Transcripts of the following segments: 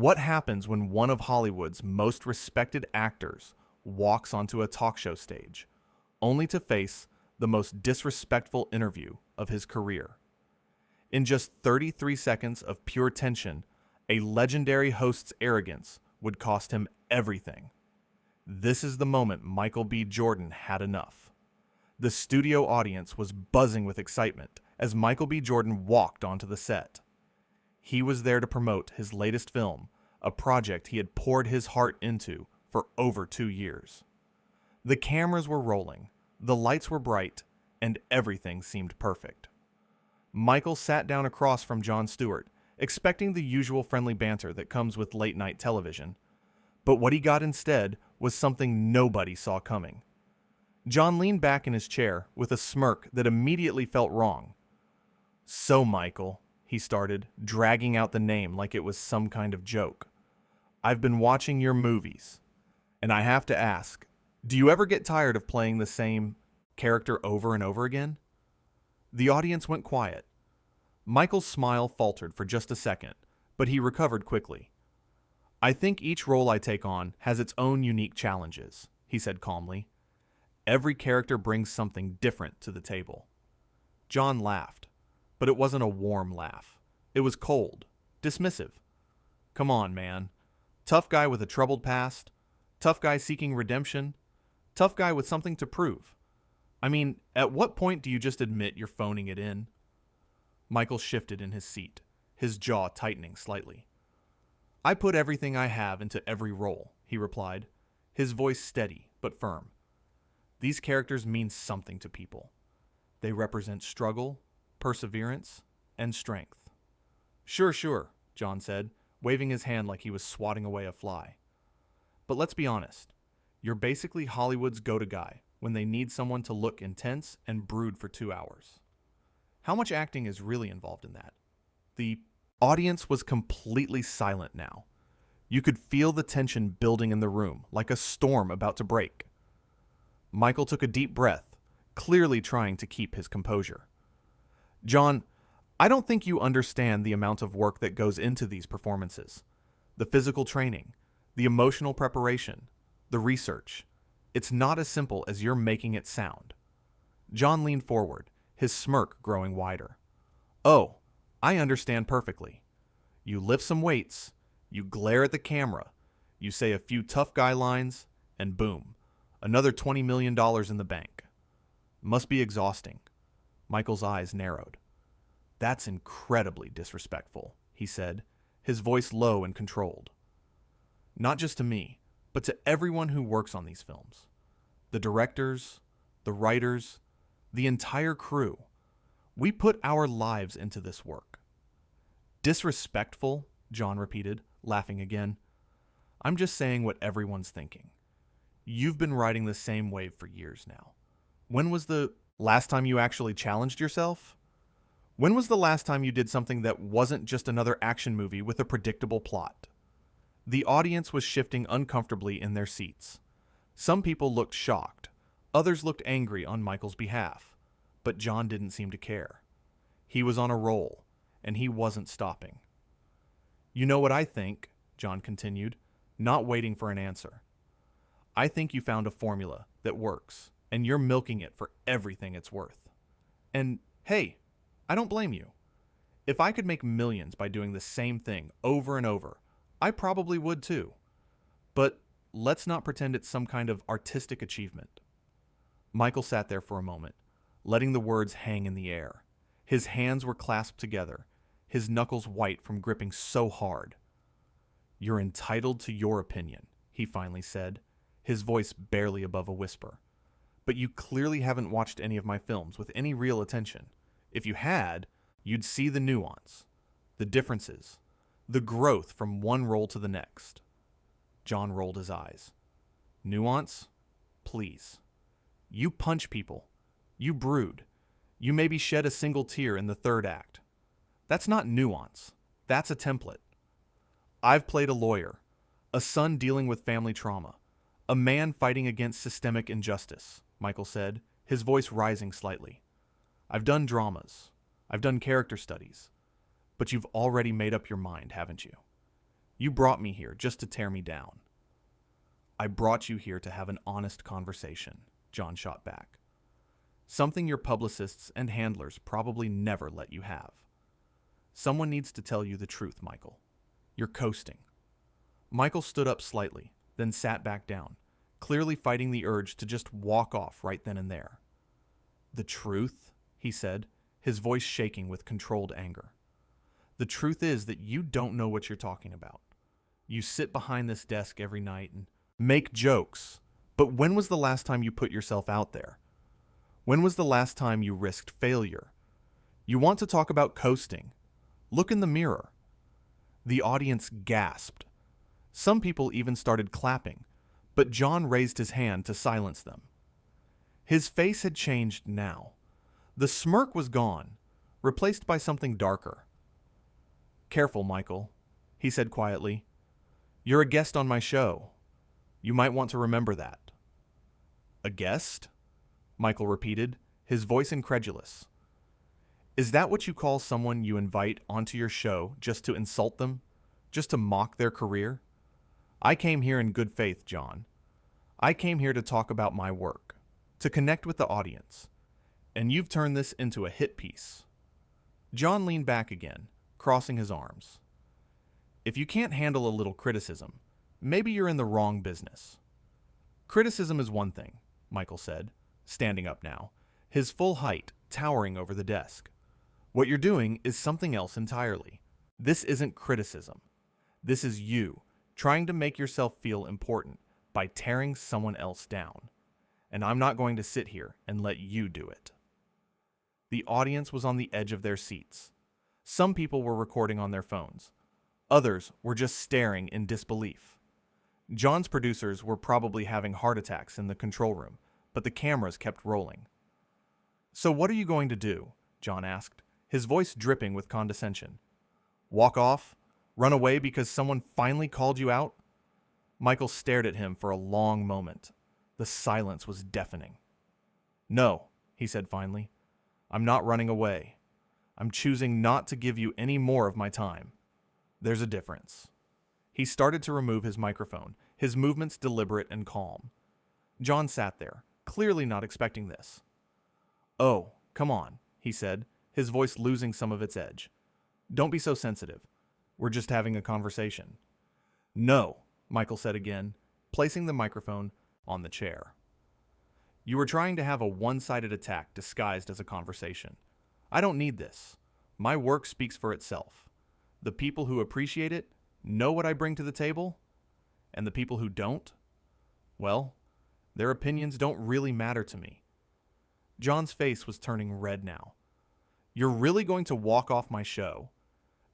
What happens when one of Hollywood's most respected actors walks onto a talk show stage, only to face the most disrespectful interview of his career? In just 33 seconds of pure tension, a legendary host's arrogance would cost him everything. This is the moment Michael B. Jordan had enough. The studio audience was buzzing with excitement as Michael B. Jordan walked onto the set. He was there to promote his latest film, a project he had poured his heart into for over 2 years. The cameras were rolling, the lights were bright, and everything seemed perfect. Michael sat down across from Jon Stewart, expecting the usual friendly banter that comes with late-night television. But what he got instead was something nobody saw coming. Jon leaned back in his chair with a smirk that immediately felt wrong. "So, Michael," he started, dragging out the name like it was some kind of joke, "I've been watching your movies, and I have to ask, do you ever get tired of playing the same character over and over again?" The audience went quiet. Michael's smile faltered for just a second, but he recovered quickly. "I think each role I take on has its own unique challenges," he said calmly. "Every character brings something different to the table." Jon laughed, but it wasn't a warm laugh. It was cold, dismissive. "Come on, man. Tough guy with a troubled past, tough guy seeking redemption, tough guy with something to prove. I mean, at what point do you just admit you're phoning it in?" Michael shifted in his seat, his jaw tightening slightly. "I put everything I have into every role," he replied, his voice steady but firm. "These characters mean something to people. They represent struggle, perseverance, and strength." Sure, Jon said, waving his hand like he was swatting away a fly. "But let's be honest. You're basically Hollywood's go-to guy when they need someone to look intense and brood for 2 hours. How much acting is really involved in that?" The audience was completely silent now. You could feel the tension building in the room, like a storm about to break. Michael took a deep breath, clearly trying to keep his composure. "Jon, I don't think you understand the amount of work that goes into these performances. The physical training, the emotional preparation, the research. It's not as simple as you're making it sound." Jon leaned forward, his smirk growing wider. "Oh, I understand perfectly. You lift some weights, you glare at the camera, you say a few tough guy lines, and boom, another $20 million in the bank. Must be exhausting." Michael's eyes narrowed. "That's incredibly disrespectful," he said, his voice low and controlled. "Not just to me, but to everyone who works on these films. The directors, the writers, the entire crew. We put our lives into this work." "Disrespectful?" Jon repeated, laughing again. "I'm just saying what everyone's thinking. You've been riding the same wave for years now. When was the last time you actually challenged yourself? When was the last time you did something that wasn't just another action movie with a predictable plot?" The audience was shifting uncomfortably in their seats. Some people looked shocked. Others looked angry on Michael's behalf. But Jon didn't seem to care. He was on a roll, and he wasn't stopping. "You know what I think?" Jon continued, not waiting for an answer. "I think you found a formula that works, and you're milking it for everything it's worth. And hey, I don't blame you. If I could make millions by doing the same thing over and over, I probably would too. But let's not pretend it's some kind of artistic achievement." Michael sat there for a moment, letting the words hang in the air. His hands were clasped together, his knuckles white from gripping so hard. "You're entitled to your opinion," he finally said, his voice barely above a whisper. "But you clearly haven't watched any of my films with any real attention. If you had, you'd see the nuance, the differences, the growth from one role to the next." Jon rolled his eyes. "Nuance? Please. You punch people. You brood. You maybe shed a single tear in the third act. That's not nuance. That's a template. I've played a lawyer, a son dealing with family trauma, a man fighting against systemic injustice," Michael said, his voice rising slightly. "I've done dramas. I've done character studies. But you've already made up your mind, haven't you? You brought me here just to tear me down. I brought you here to have an honest conversation, Jon shot back. Something your publicists and handlers probably never let you have. Someone needs to tell you the truth, Michael. You're coasting. Michael stood up slightly, then sat back down, clearly fighting the urge to just walk off right then and there. The truth, he said, his voice shaking with controlled anger. The truth is that you don't know what you're talking about. You sit behind this desk every night and make jokes, but when was the last time you put yourself out there? When was the last time you risked failure? You want to talk about coasting? Look in the mirror. The audience gasped. Some people even started clapping, but Jon raised his hand to silence them. His face had changed now. The smirk was gone, replaced by something darker. Careful, Michael, he said quietly. You're a guest on my show. You might want to remember that. A guest? Michael repeated, his voice incredulous. Is that what you call someone you invite onto your show just to insult them? Just to mock their career? I came here in good faith, Jon. I came here to talk about my work, to connect with the audience. And you've turned this into a hit piece. Jon leaned back again, crossing his arms. If you can't handle a little criticism, maybe you're in the wrong business. Criticism is one thing, Michael said, standing up now, his full height towering over the desk. What you're doing is something else entirely. This isn't criticism. This is you trying to make yourself feel important by tearing someone else down. And I'm not going to sit here and let you do it. The audience was on the edge of their seats. Some people were recording on their phones. Others were just staring in disbelief. Jon's producers were probably having heart attacks in the control room, but the cameras kept rolling. So what are you going to do? Jon asked, his voice dripping with condescension. Walk off? Run away because someone finally called you out? Michael stared at him for a long moment. The silence was deafening. No, he said finally. I'm not running away. I'm choosing not to give you any more of my time. There's a difference. He started to remove his microphone, his movements deliberate and calm. Jon sat there, clearly not expecting this. Oh, come on, he said, his voice losing some of its edge. Don't be so sensitive. We're just having a conversation. No, Michael said again, placing the microphone on the chair. You were trying to have a one-sided attack disguised as a conversation. I don't need this. My work speaks for itself. The people who appreciate it know what I bring to the table, and the people who don't, well, their opinions don't really matter to me. Jon's face was turning red now. You're really going to walk off my show?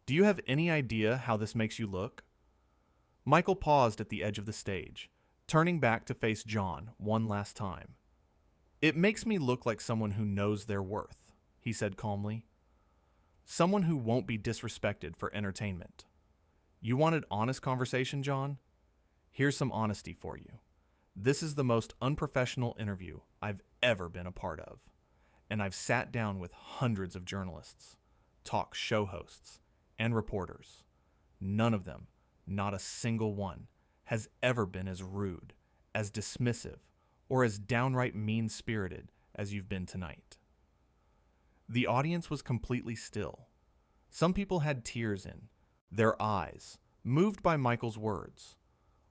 Do you have any idea how this makes you look? Michael paused at the edge of the stage, turning back to face Jon one last time. It makes me look like someone who knows their worth, he said calmly. Someone who won't be disrespected for entertainment. You wanted honest conversation, Jon? Here's some honesty for you. This is the most unprofessional interview I've ever been a part of. And I've sat down with hundreds of journalists, talk show hosts, and reporters. None of them, not a single one, has ever been as rude, as dismissive, or as downright mean-spirited as you've been tonight. The audience was completely still. Some people had tears in their eyes, moved by Michael's words.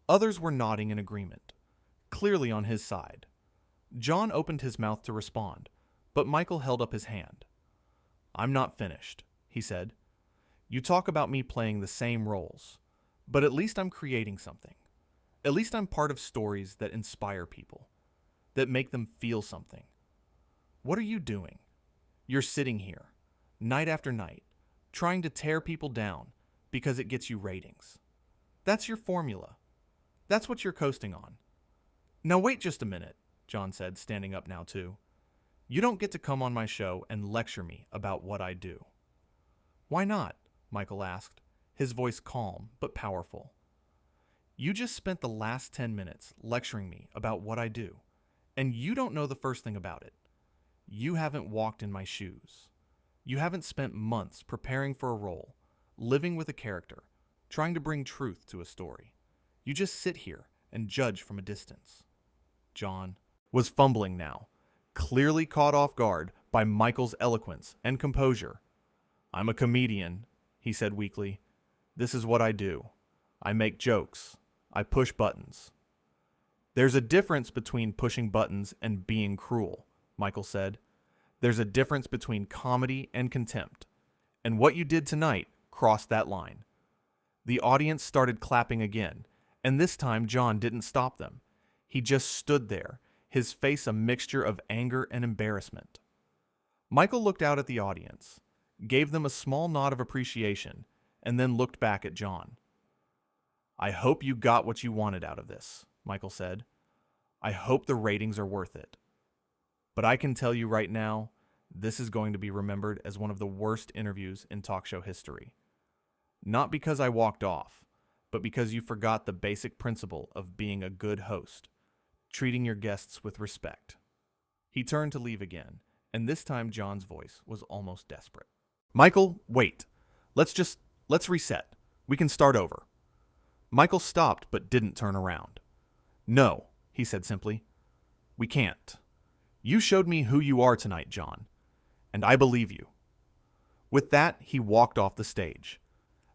Others were nodding in agreement, clearly on his side. Jon opened his mouth to respond, but Michael held up his hand. I'm not finished, he said. You talk about me playing the same roles, but at least I'm creating something. At least I'm part of stories that inspire people, that make them feel something. What are you doing? You're sitting here, night after night, trying to tear people down because it gets you ratings. That's your formula. That's what you're coasting on. Now wait just a minute, Jon said, standing up now too. You don't get to come on my show and lecture me about what I do. Why not? Michael asked, his voice calm but powerful. You just spent the last 10 minutes lecturing me about what I do, and you don't know the first thing about it. You haven't walked in my shoes. You haven't spent months preparing for a role, living with a character, trying to bring truth to a story. You just sit here and judge from a distance. Jon was fumbling now, clearly caught off guard by Michael's eloquence and composure. "I'm a comedian," he said weakly. "This is what I do. I make jokes. I push buttons." "There's a difference between pushing buttons and being cruel," Michael said. "There's a difference between comedy and contempt. And what you did tonight crossed that line." The audience started clapping again, and this time Jon didn't stop them. He just stood there, his face a mixture of anger and embarrassment. Michael looked out at the audience, gave them a small nod of appreciation, and then looked back at Jon. "I hope you got what you wanted out of this," Michael said. "I hope the ratings are worth it. But I can tell you right now, this is going to be remembered as one of the worst interviews in talk show history. Not because I walked off, but because you forgot the basic principle of being a good host, treating your guests with respect." He turned to leave again, and this time Jon's voice was almost desperate. "Michael, wait. Let's reset. We can start over." Michael stopped but didn't turn around. "No," he said simply. "We can't. You showed me who you are tonight, Jon, and I believe you." With that, he walked off the stage.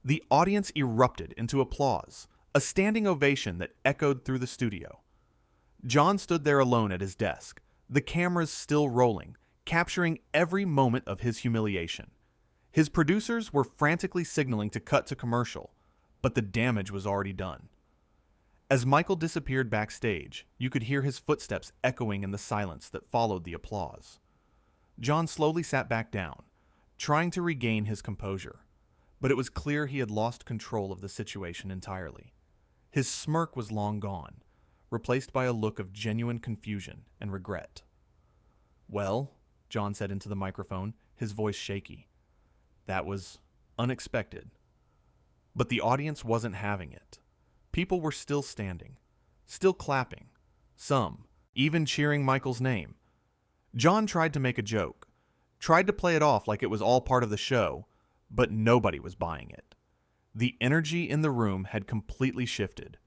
The audience erupted into applause, a standing ovation that echoed through the studio. Jon stood there alone at his desk, the cameras still rolling, capturing every moment of his humiliation. His producers were frantically signaling to cut to commercial, but the damage was already done. As Michael disappeared backstage, you could hear his footsteps echoing in the silence that followed the applause. Jon slowly sat back down, trying to regain his composure, but it was clear he had lost control of the situation entirely. His smirk was long gone, replaced by a look of genuine confusion and regret. "Well," Jon said into the microphone, his voice shaky, "that was unexpected." But the audience wasn't having it. People were still standing, still clapping, some even cheering Michael's name. Jon tried to make a joke, tried to play it off like it was all part of the show, but nobody was buying it. The energy in the room had completely shifted.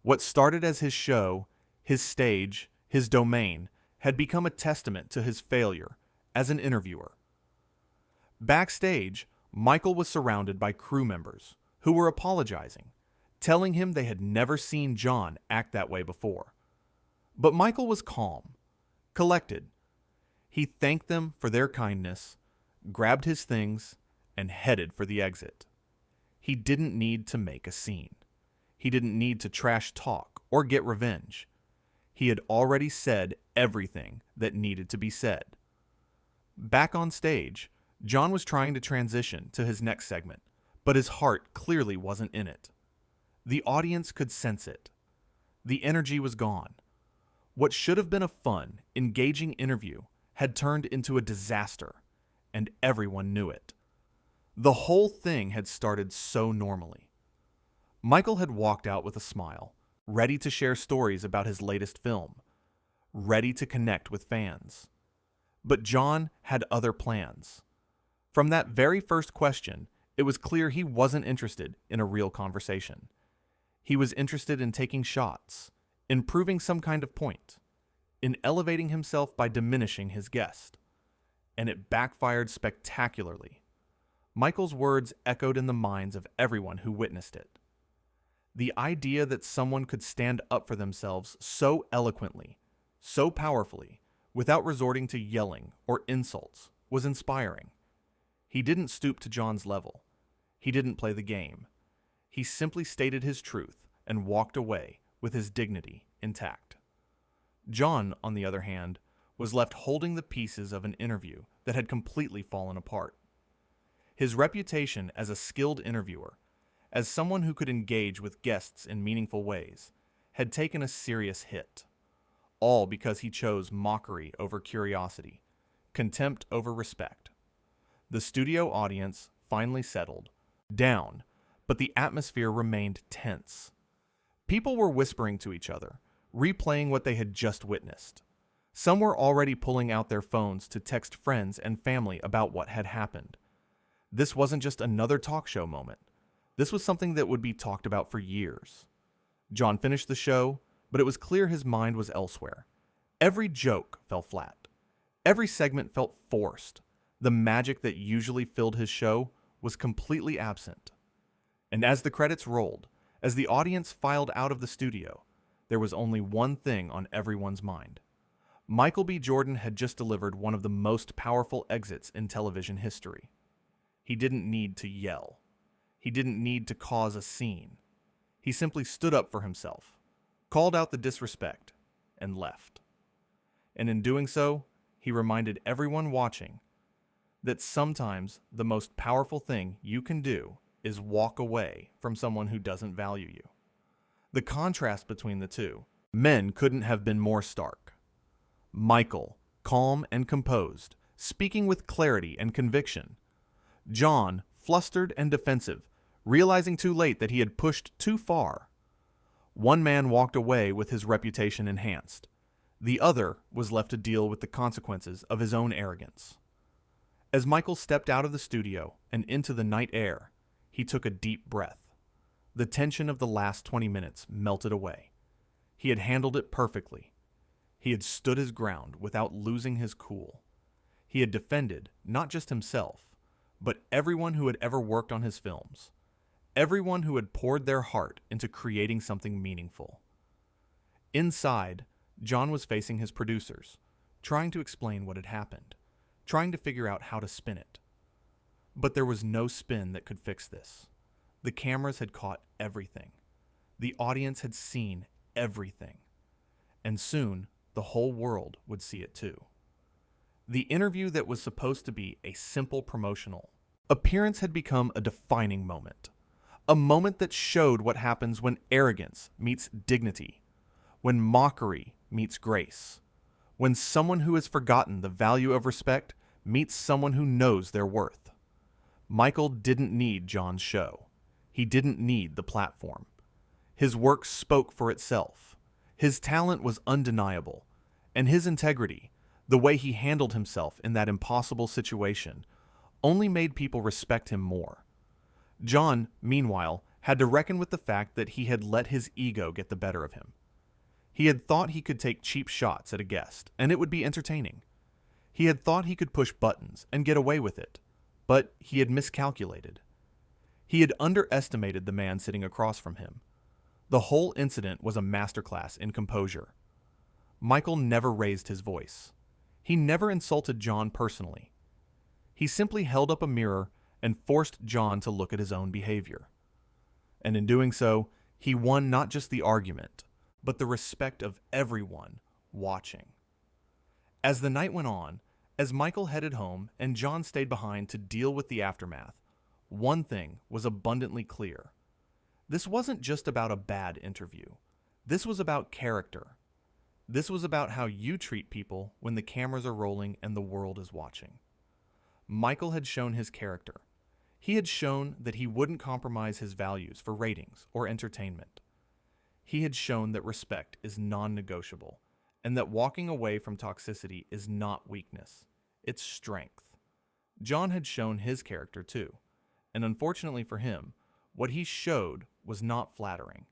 What started as his show, his stage, his domain, had become a testament to his failure as an interviewer. Backstage, Michael was surrounded by crew members who were apologizing, telling him they had never seen Jon act that way before. But Michael was calm, collected. He thanked them for their kindness, grabbed his things, and headed for the exit. He didn't need to make a scene. He didn't need to trash talk or get revenge. He had already said everything that needed to be said. Back on stage, Jon was trying to transition to his next segment, but his heart clearly wasn't in it. The audience could sense it. The energy was gone. What should have been a fun, engaging interview had turned into a disaster, and everyone knew it. The whole thing had started so normally. Michael had walked out with a smile, ready to share stories about his latest film, ready to connect with fans. But Jon had other plans. From that very first question, it was clear he wasn't interested in a real conversation. He was interested in taking shots, in proving some kind of point, in elevating himself by diminishing his guest. And it backfired spectacularly. Michael's words echoed in the minds of everyone who witnessed it. The idea that someone could stand up for themselves so eloquently, so powerfully, without resorting to yelling or insults was inspiring. He didn't stoop to Jon's level. He didn't play the game. He simply stated his truth and walked away with his dignity intact. Jon, on the other hand, was left holding the pieces of an interview that had completely fallen apart. His reputation as a skilled interviewer, as someone who could engage with guests in meaningful ways, had taken a serious hit. All because he chose mockery over curiosity, contempt over respect. The studio audience finally settled down, but the atmosphere remained tense. People were whispering to each other, replaying what they had just witnessed. Some were already pulling out their phones to text friends and family about what had happened. This wasn't just another talk show moment. This was something that would be talked about for years. Jon finished the show, but it was clear his mind was elsewhere. Every joke fell flat. Every segment felt forced. The magic that usually filled his show was completely absent. And as the credits rolled, as the audience filed out of the studio, there was only one thing on everyone's mind. Michael B. Jordan had just delivered one of the most powerful exits in television history. He didn't need to yell. He didn't need to cause a scene. He simply stood up for himself, called out the disrespect, and left. And in doing so, he reminded everyone watching that sometimes the most powerful thing you can do is walk away from someone who doesn't value you. The contrast between the two, men couldn't have been more stark. Michael, calm and composed, speaking with clarity and conviction. Jon, flustered and defensive, realizing too late that he had pushed too far. One man walked away with his reputation enhanced. The other was left to deal with the consequences of his own arrogance. As Michael stepped out of the studio and into the night air, he took a deep breath. The tension of the last 20 minutes melted away. He had handled it perfectly. He had stood his ground without losing his cool. He had defended not just himself, but everyone who had ever worked on his films. Everyone who had poured their heart into creating something meaningful. Inside, Jon was facing his producers, trying to explain what had happened, trying to figure out how to spin it. But there was no spin that could fix this. The cameras had caught everything. The audience had seen everything. And soon, the whole world would see it too. The interview that was supposed to be a simple promotional appearance had become a defining moment. A moment that showed what happens when arrogance meets dignity, when mockery meets grace, when someone who has forgotten the value of respect meets someone who knows their worth. Michael didn't need Jon's show. He didn't need the platform. His work spoke for itself. His talent was undeniable, and his integrity, the way he handled himself in that impossible situation, only made people respect him more. Jon, meanwhile, had to reckon with the fact that he had let his ego get the better of him. He had thought he could take cheap shots at a guest, and it would be entertaining. He had thought he could push buttons and get away with it, but he had miscalculated. He had underestimated the man sitting across from him. The whole incident was a masterclass in composure. Michael never raised his voice. He never insulted Jon personally. He simply held up a mirror and forced Jon to look at his own behavior. And in doing so, he won not just the argument, but the respect of everyone watching. As the night went on, as Michael headed home and Jon stayed behind to deal with the aftermath, one thing was abundantly clear. This wasn't just about a bad interview. This was about character. This was about how you treat people when the cameras are rolling and the world is watching. Michael had shown his character. He had shown that he wouldn't compromise his values for ratings or entertainment. He had shown that respect is non-negotiable, and that walking away from toxicity is not weakness, it's strength. Jon had shown his character too, and unfortunately for him, what he showed was not flattering.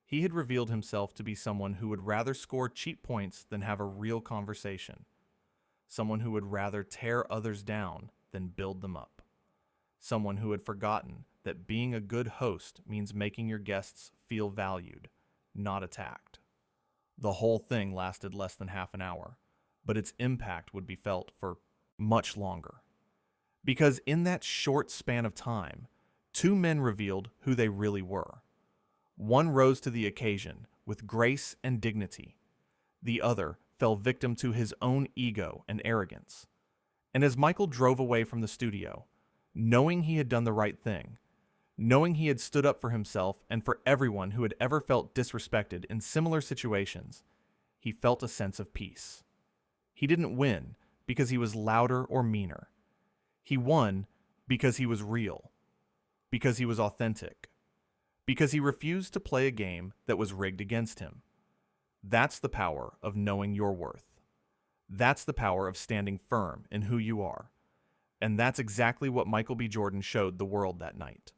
He had revealed himself to be someone who would rather score cheap points than have a real conversation. Someone who would rather tear others down than build them up. Someone who had forgotten that being a good host means making your guests feel valued, not attacked. The whole thing lasted less than half an hour, but its impact would be felt for much longer. Because in that short span of time, two men revealed who they really were. One rose to the occasion with grace and dignity. The other fell victim to his own ego and arrogance. And as Michael drove away from the studio, knowing he had done the right thing, knowing he had stood up for himself and for everyone who had ever felt disrespected in similar situations, he felt a sense of peace. He didn't win because he was louder or meaner. He won because he was real, because he was authentic, because he refused to play a game that was rigged against him. That's the power of knowing your worth. That's the power of standing firm in who you are. And that's exactly what Michael B. Jordan showed the world that night.